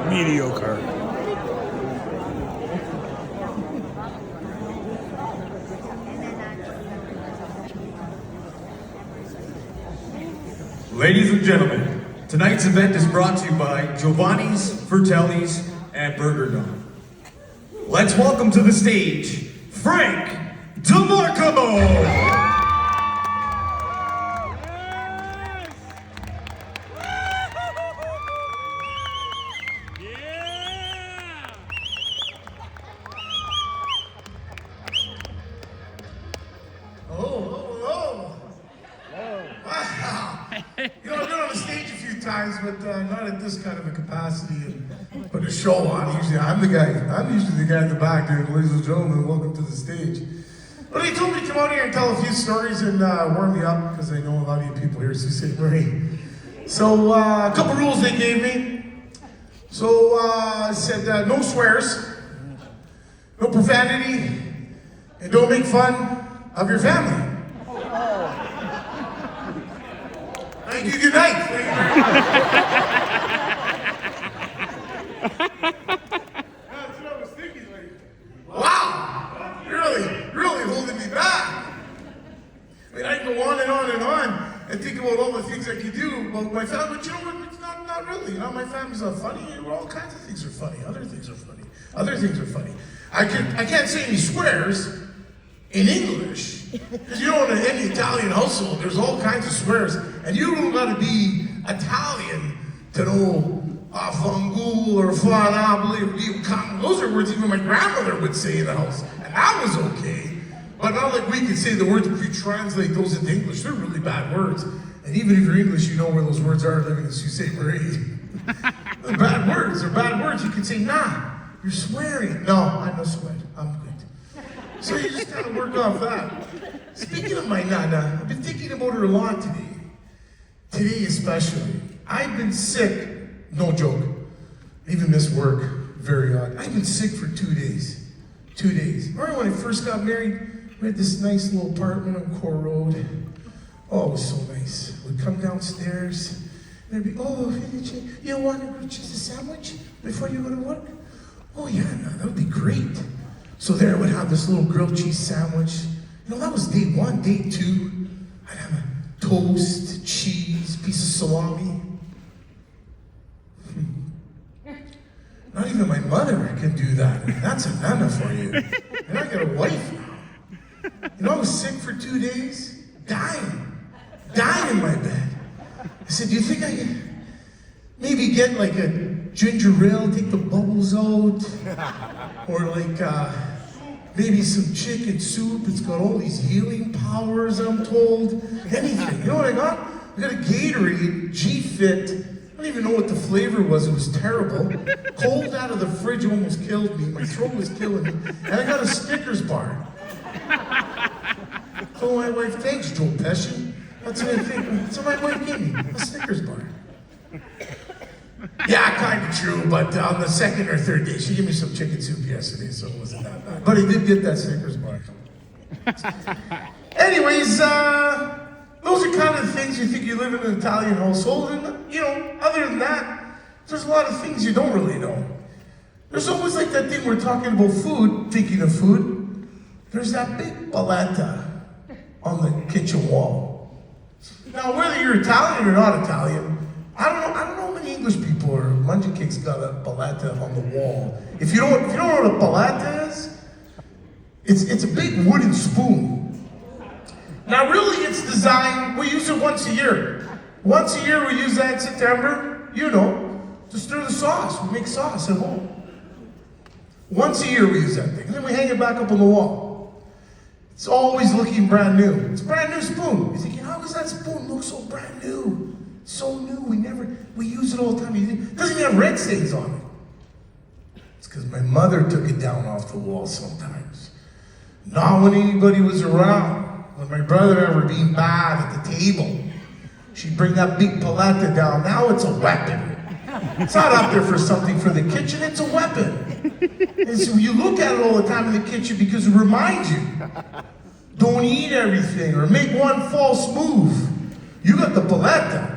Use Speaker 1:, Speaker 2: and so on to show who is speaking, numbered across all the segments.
Speaker 1: Mediocre.
Speaker 2: Ladies and gentlemen, tonight's event is brought to you by Giovanni's, Fratelli's, and Burger Dawn. Let's welcome to the stage, Frank DeMarco!
Speaker 3: I've been on the stage a few times, but not at this kind of a capacity and put a show on. Usually I'm usually the guy in the back there. Ladies and gentlemen, welcome to the stage. But he told me to come out here and tell a few stories and warm me up, because I know a lot of you people here at Sault Ste. Marie. So a couple rules they gave me. So I said no swears, no profanity, and don't make fun of your family. Thank you, good night. Thank you very much. That's what I was thinking, like, wow, really holding me back. I mean, I can go on and on and on and think about all the things I could do about my family, but you know what, it's not really. You know, my family's not funny. All kinds of things are funny. Other things are funny. Other things are funny. I can't say any swears in English. Because you know, in any Italian household, there's all kinds of swears. And you don't gotta be Italian to know fangool or fanabli. Those are words even my grandmother would say in the house. And that was okay. But not like we can say the words, if you translate those into English, they're really bad words. And even if you're English, you know where those words are living in Sault Ste. Marie. They're bad words. They're bad words. You can say, nah, you're swearing. No, I no sweat. I'm good. So you just gotta work off that. Speaking of my nana, I've been thinking about her a lot today. Today especially. I've been sick, no joke. Even missed work, very odd. I've been sick for 2 days. 2 days. Remember when I first got married? We had this nice little apartment on Core Road. Oh, it was so nice. We'd come downstairs, and I'd be, oh, you want a cheese sandwich before you go to work? Oh yeah, no, that would be great. So there I would have this little grilled cheese sandwich. You know, that was day one. Day two, I'd have a toast, cheese, piece of salami. Not even my mother can do that. That's a nana for you. And I got a wife now. You know, I was sick for 2 days, dying in my bed. I said, do you think I can maybe get like a ginger ale, take the bubbles out? Or like maybe some chicken soup. It's got all these healing powers, I'm told. Anything. You know what I got? I got a Gatorade G-Fit. I don't even know what the flavor was. It was terrible. Cold out of the fridge almost killed me. My throat was killing me. And I got a Snickers bar. So my wife, thanks, Joe Pesci. That's what I think. So my wife gave me a Snickers bar. Yeah, kind of true, but on the second or third day, she gave me some chicken soup yesterday, so it wasn't that bad. But I did get that Snickers bar. Anyways, those are kind of the things you think you live in an Italian household, and you know, other than that, there's a lot of things you don't really know. There's always like that thing we're talking about food, thinking of food. There's that big paletta on the kitchen wall. Now, whether you're Italian or not Italian, I don't know how many English people or Munchakicks got a paletta on the wall. If you don't know what a paletta is, it's a big wooden spoon. Now really it's designed, we use it once a year. Once a year we use that in September, you know, to stir the sauce. We make sauce at home. Once a year we use that thing, and then we hang it back up on the wall. It's always looking brand new. It's a brand new spoon. You're thinking, how does that spoon look so brand new? It's so new, we use it all the time. It doesn't even have red stains on it. It's because my mother took it down off the wall sometimes. Not when anybody was around. When my brother ever being bad at the table, she'd bring that big paletta down. Now it's a weapon. It's not up there for something for the kitchen, it's a weapon. And so you look at it all the time in the kitchen because it reminds you, don't eat everything or make one false move. You got the paletta.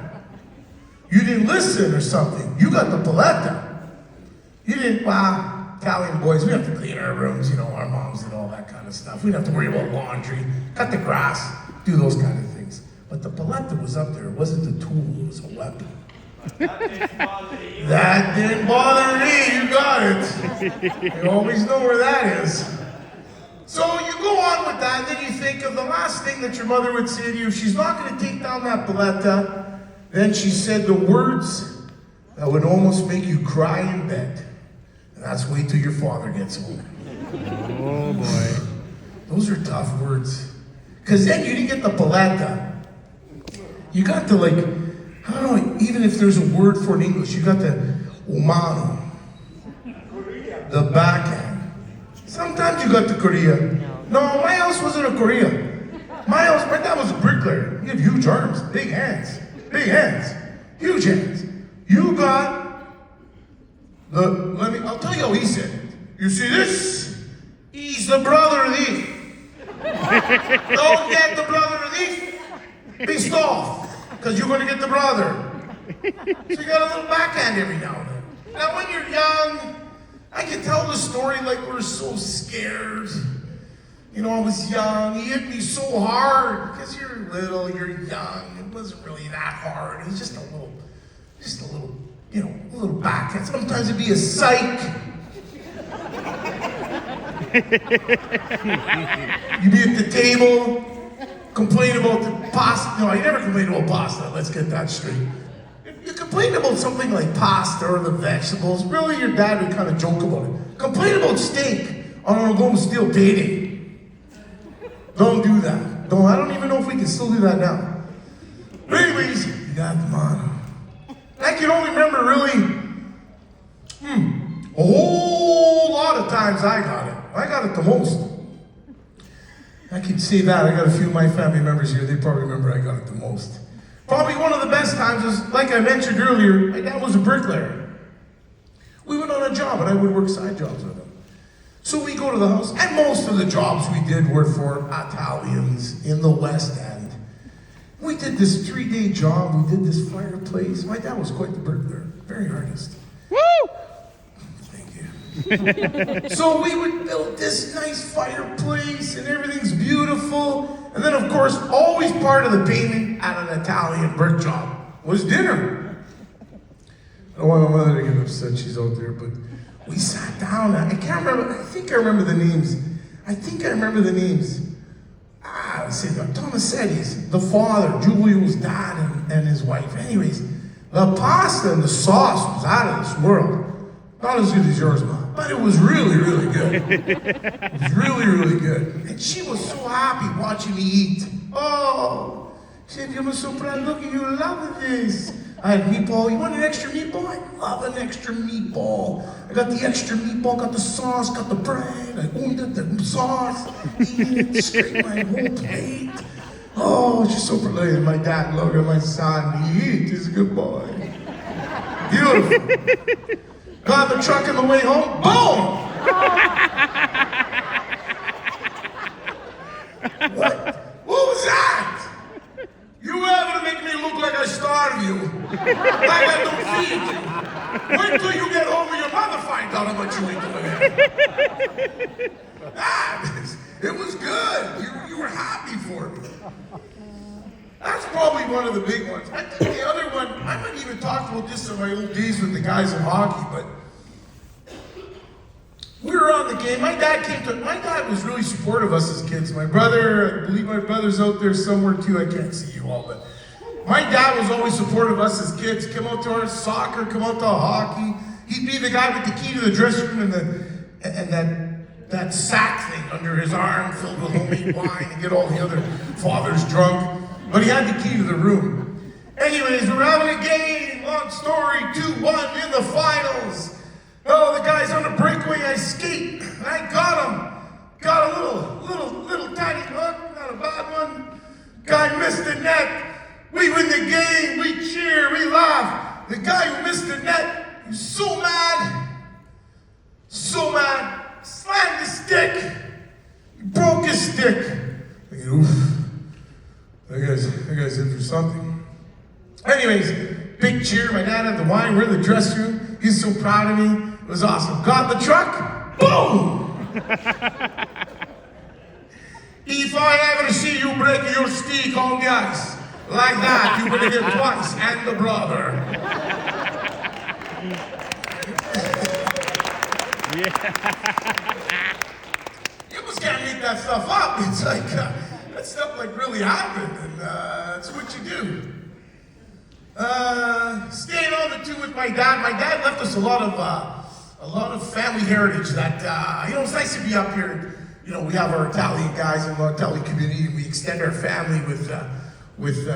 Speaker 3: You didn't listen or something. You got the paletta. You didn't, well, Italian boys, we have to clean our rooms, you know, our moms did all that kind of stuff. We didn't have to worry about laundry, cut the grass, do those kind of things. But the paletta was up there. It wasn't a tool, it was a weapon. That didn't bother me, you got it. You always know where that is. So you go on with that, and then you think of the last thing that your mother would say to you. She's not going to take down that paletta. Then she said the words that would almost make you cry in bed. And that's wait till your father gets home.
Speaker 1: Oh boy.
Speaker 3: Those are tough words. Because then you didn't get the paletta. You got the, like, I don't know, even if there's a word for it in English, you got the umano, the backhand. Sometimes you got the Korea. No, my house wasn't a Korea. My dad was a bricklayer. He had huge arms, big hands, huge hands. You got I'll tell you how he said it. You see this? He's the brother of these. Don't get the brother of these. Be off, because you're going to get the brother. So you got a little backhand every now and then. Now when you're young, I can tell the story like we're so scared. You know, I was young. He hit me so hard because you're little, you're young. It wasn't really that hard. It was just a little, you know, a little backhand. Sometimes it'd be a psych. You'd be at the table, complain about the pasta. No, I never complained about pasta. Let's get that straight. You complain about something like pasta or the vegetables. Really, your dad would kind of joke about it. Complain about steak on Oklahoma Steel payday. Don't do that. I don't even know if we can still do that now. But anyways, you got the mono. I can only remember really, a whole lot of times I got it. I got it the most. I can say that. I got a few of my family members here. They probably remember I got it the most. Probably one of the best times is, like I mentioned earlier, my dad was a bricklayer. We went on a job, and I would work side jobs with him. So we go to the house, and most of the jobs we did were for Italians in the West End. We did this 3-day job. We did this fireplace. My dad was quite the bricklayer, very artist.
Speaker 1: Woo!
Speaker 3: Thank you. So we would build this nice fireplace, and everything's beautiful. And then, of course, always part of the payment at an Italian brick job was dinner. I don't want my mother to get upset, she's out there, but we sat down. I can't remember, I think I remember the names. Let's see, Tomasetti's, the father, Giulio's dad, and his wife. Anyways, the pasta and the sauce was out of this world. Not as good as yours, Mom, but it was really, really good. It was really, really good. And she was so happy watching me eat. Oh, she said, "You're so proud. Look at you, love this." I had meatball. You want an extra meatball? I love an extra meatball. I got the extra meatball, got the sauce, got the bread. I owned it, the sauce, eating it, scraped my whole plate. Oh, she's so proud. My dad looked at my son. He eat. He's a good boy. Beautiful. Got the truck on the way home. Boom! What was that? You were able to make me look like I starved you. Like I don't feed you. Wait till you get home and your mother finds out how much you eat. It was good. You were happy for me. That's probably one of the big ones. I think the other one, I might even talk about this in my old days with the guys in hockey, but we were on the game. My dad was really supportive of us as kids. My brother, I believe my brother's out there somewhere too. I can't see you all, but my dad was always supportive of us as kids. Come out to our soccer, come out to hockey. He'd be the guy with the key to the dressing room and that sack thing under his arm filled with homemade wine and get all the other fathers drunk. But he had the key to the room. Anyways, we're having a game. Long story, 2-1 in the finals. Oh, the guy's on a breakaway. I skate. And I got him. Got a little tiny hook. Not a bad one. Guy missed the net. We win the game. We cheer. We laugh. The guy who missed the net, he was so mad. So mad. Slammed his stick. He broke his stick. Thinking, oof. That guy's in for something. Anyways, Big cheer. My dad had the wine. We're in the dressing room. He's so proud of me. It was awesome. Got in the truck. Boom! If I ever see you break your stick on the ice like that, you better get twice and the brother. You just can't make that stuff up. It's like, that stuff like really happened, and that's what you do. Staying on the two with my dad. My dad left us a lot of family heritage that, it's nice to be up here. We have our Italian guys in the Italian community, and we extend our family with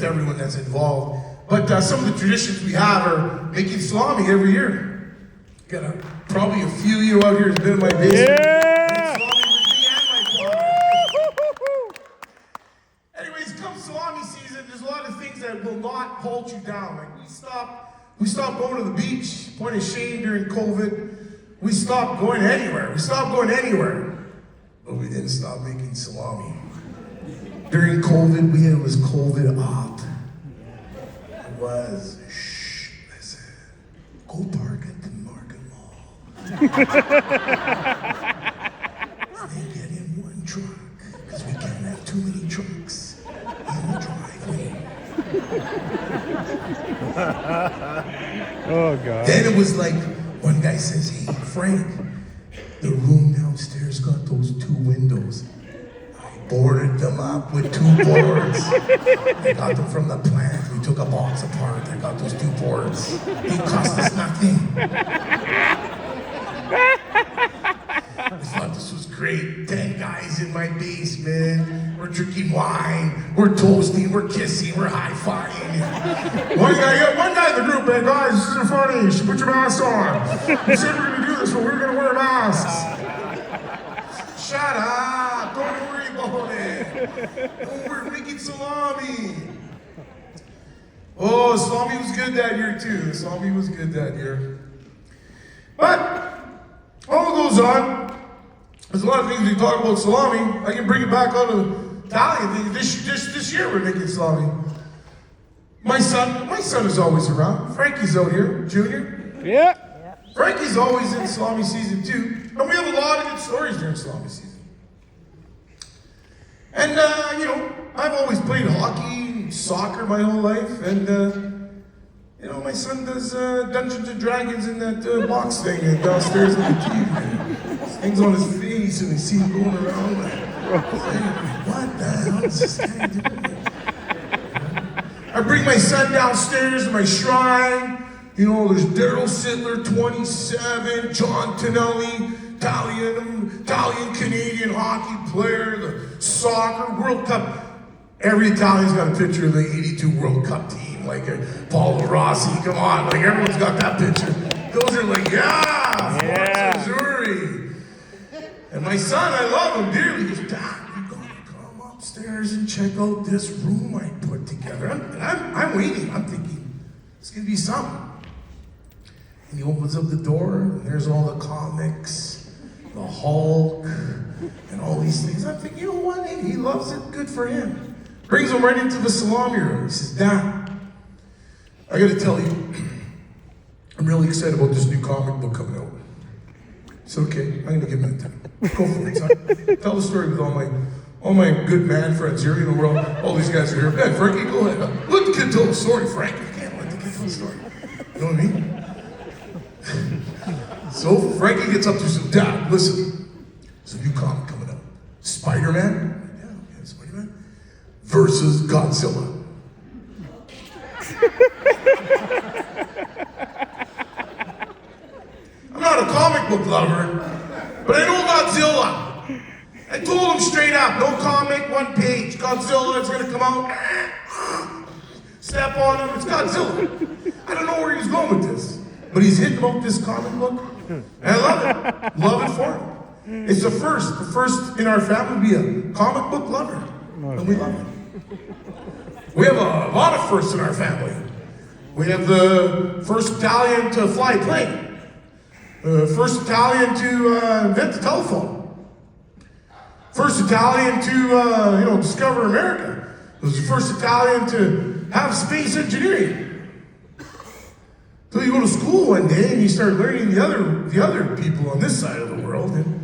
Speaker 3: everyone that's involved. But some of the traditions we have are making salami every year. Got probably a few of you out here has been in my basement.
Speaker 1: Yeah!
Speaker 3: Salami with me and my father. Anyways, come salami season, there's a lot of things that will not hold you down. Like we stopped going to the beach, point of shame during COVID. We stopped going anywhere. But we didn't stop making salami. During COVID, it was COVID up. It was, listen, go park at the Market Mall. And then get in one truck, because we can't have too many trucks in the driveway.
Speaker 1: Oh, God.
Speaker 3: Then it was like, one guy says, hey, Frank, the room downstairs got those 2 windows. I boarded them up with 2 boards. I got them from the plant. We took a box apart. I got those 2 boards. They cost us nothing. I thought this was great. 10 guys in my basement. We're drinking wine. We're toasting. We're kissing. We're high-fiving. One guy in the group, man, guys, this isn't funny. You should put your mask on. We said we were going to do this, but we were going to wear masks. Shut up. Don't worry about it. Don't worry. We're making salami. Oh, salami was good that year, too. Salami was good that year. But all goes on. There's a lot of things we talk about salami. I can bring it back on to Italian things. This year we're making salami. My son is always around. Frankie's out here, Junior.
Speaker 1: Yeah.
Speaker 3: Frankie's always in salami season too. And we have a lot of good stories during salami season. And I've always played hockey, soccer my whole life, and my son does Dungeons and Dragons in that box thing downstairs on the TV. Hangs on his face and we see him going around like, what the hell is this guy doing? I bring my son downstairs to my shrine. There's Daryl Sittler, 27, John Tonelli, Italian-Canadian hockey player, the soccer World Cup. Every Italian's got a picture of the 82 World Cup team, like Paulo Rossi, come on, like everyone's got that picture. Those are like, yeah. Missouri. And my son, I love him dearly. He goes, Dad, you gotta come upstairs and check out this room I put together. I'm waiting. I'm thinking, it's gonna be something. And he opens up the door, and there's all the comics, the Hulk, and all these things. I'm thinking, you know what? Hey, he loves it. Good for him. Brings him right into the salami room. He says, Dad, I gotta tell you, I'm really excited about this new comic book coming out. It's okay. I'm gonna give him a time. Go for it, son. Tell the story with all my good man friends here. All these guys are here. Hey, Frankie, go ahead. Let the kid tell the story, Frank. You can't let the kid tell the story. You know what I mean? So Frankie gets up to some Dad, listen. There's a new comic coming out. Spider-Man? Yeah, Spider-Man. Versus Godzilla. I'm not a comic book lover, but I know Godzilla. I told him straight up, no comic, 1 page. Godzilla is gonna come out. Step on him, it's Godzilla. I don't know where he's going with this, but he's hitting about this comic book, and I love it. Love it for him. It's the first in our family to be a comic book lover, and we love it. We have a lot of firsts in our family. We have the first Italian to fly a plane. First Italian to invent the telephone. First Italian to discover America. It was the first Italian to have space engineering. go to school one day and you start learning the other people on this side of the world, and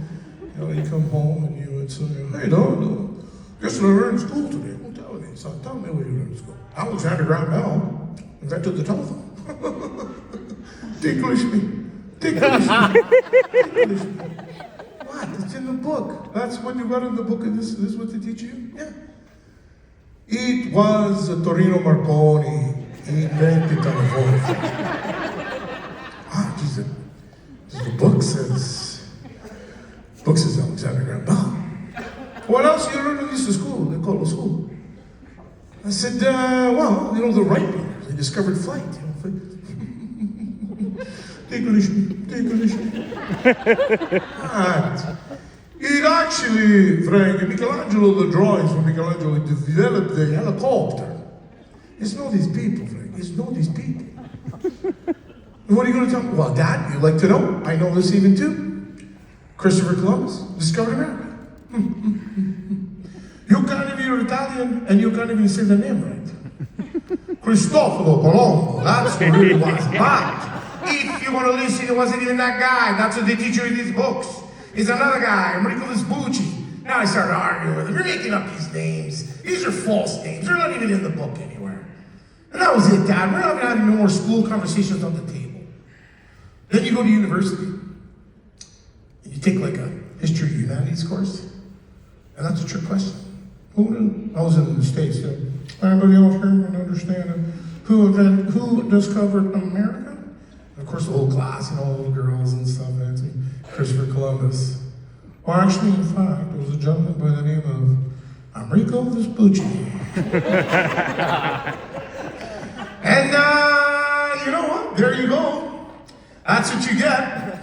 Speaker 3: you come home and you would say, hey, no, guess what I learned in school today? Well, tell me, son, tell me what you learned in school. Alexander Graham Bell invented the telephone. Ticklish me. What? It's in the book. That's what you got in the book, and this is what they teach you? Yeah. It was Torino Marconi. He invented telephone. Ah, geez, the book says Alexander Graham Bell. What else you learn in this school? They call it school. I said, well, the Wright brothers, they discovered flight. Ticklish me. It actually, Frank, Michelangelo, the drawings from Michelangelo developed the helicopter. It's not these people, Frank. It's not these people. And what are you going to tell me? Well, Dad, you like to know? I know this even too. Christopher Columbus discovered America. You can't even read Italian, and you can't even say the name right. Cristoforo Colombo, that's who it was about. If you want to listen, it wasn't even that guy. That's what they teach you in these books. It's another guy, Enrico Vespucci. Now I started arguing with him. You're making up these names. These are false names. They're not even in the book anywhere. And that was it, Dad. We're not having no more school conversations on the table. Then you go to university. And you take like a history of humanities course. And that's a trick question. I was in the States. Anybody else here can understand who discovered America? And of course, the whole class, all the little girls and stuff, answering Christopher Columbus. Well, actually, in fact, it was a gentleman by the name of Enrico Vespucci. And you know what? There you go. That's what you get.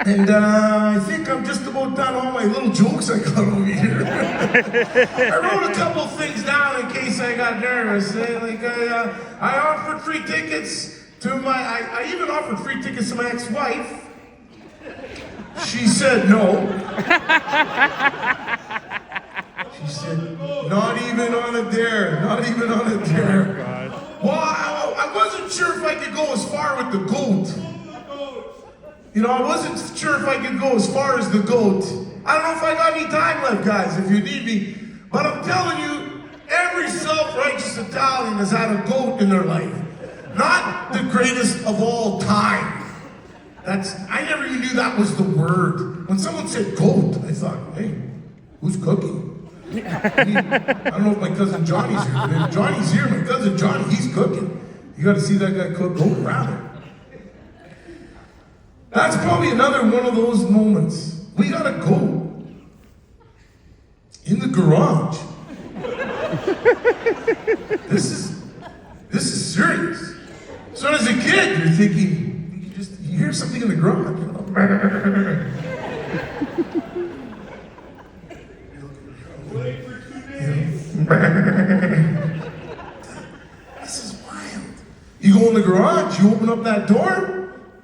Speaker 3: And I think I'm just about done all my little jokes I got over here. I wrote a couple things down in case I got nervous. I offered free tickets to I even offered free tickets to my ex-wife. She said no. She said, not even on a dare, not even on a dare. Well, I wasn't sure if I could go as far with the goat. I wasn't sure if I could go as far as the goat. I don't know if I got any time left, guys, if you need me. But I'm telling you, every self-righteous Italian has had a goat in their life. Not the greatest of all time. I never even knew that was the word. When someone said goat, I thought, hey, who's cooking? I don't know if my cousin Johnny's here, but if Johnny's here, my cousin Johnny, he's cooking. You gotta see that guy cook goat rabbit. That's probably another one of those moments. We gotta go in the garage. This is serious. So as a kid, you're thinking, you hear something in the garage. This is wild. You go in the garage, you open up that door,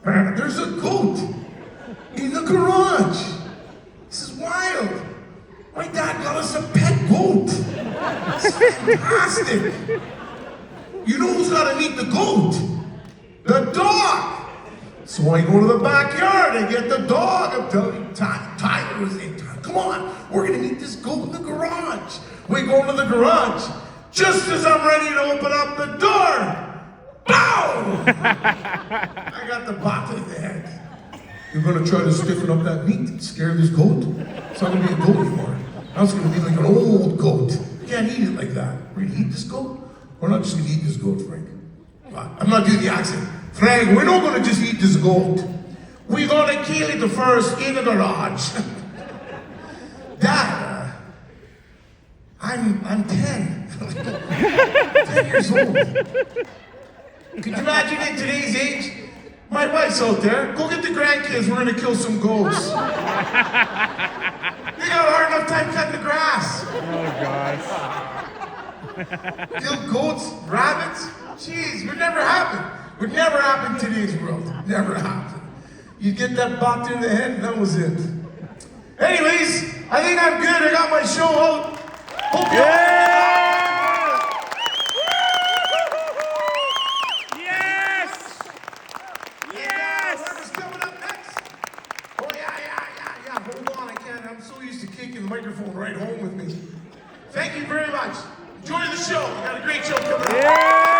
Speaker 3: there's a goat in the garage. This is wild. My dad got us a pet goat. It's fantastic. You know who's got to meet the goat? The dog. So I go to the backyard and get the dog. I'm telling you, Tyler was in. Come on, we're going to meet this goat in the garage. We go into the garage. Just as I'm ready to open up the door, bow! I got the bop in the head. You're going to try to stiffen up that meat and scare this goat? It's not going to be a goat anymore. Now it's going to be like an old goat. You can't eat it like that. We're going to eat this goat? We're not just going to eat this goat, Frank. I'm not doing the accent. Frank, we're not going to just eat this goat. We're going to kill it first in the garage. Dad, I'm 10. 10 years old. Could you imagine in today's age? My wife's out there. Go get the grandkids. We're going to kill some goats. They got a hard enough time cutting the grass.
Speaker 1: Oh, gosh.
Speaker 3: Kill goats, rabbits. Jeez, would never happen. Would never happen in today's world. Never happen. You get that bopped in the head, and that was it. Anyways, I think I'm good. I got my show out. Hope you
Speaker 1: Yes!
Speaker 3: ride home with me. Thank you very much. Enjoy the show. We got a great show coming up.
Speaker 1: Yeah!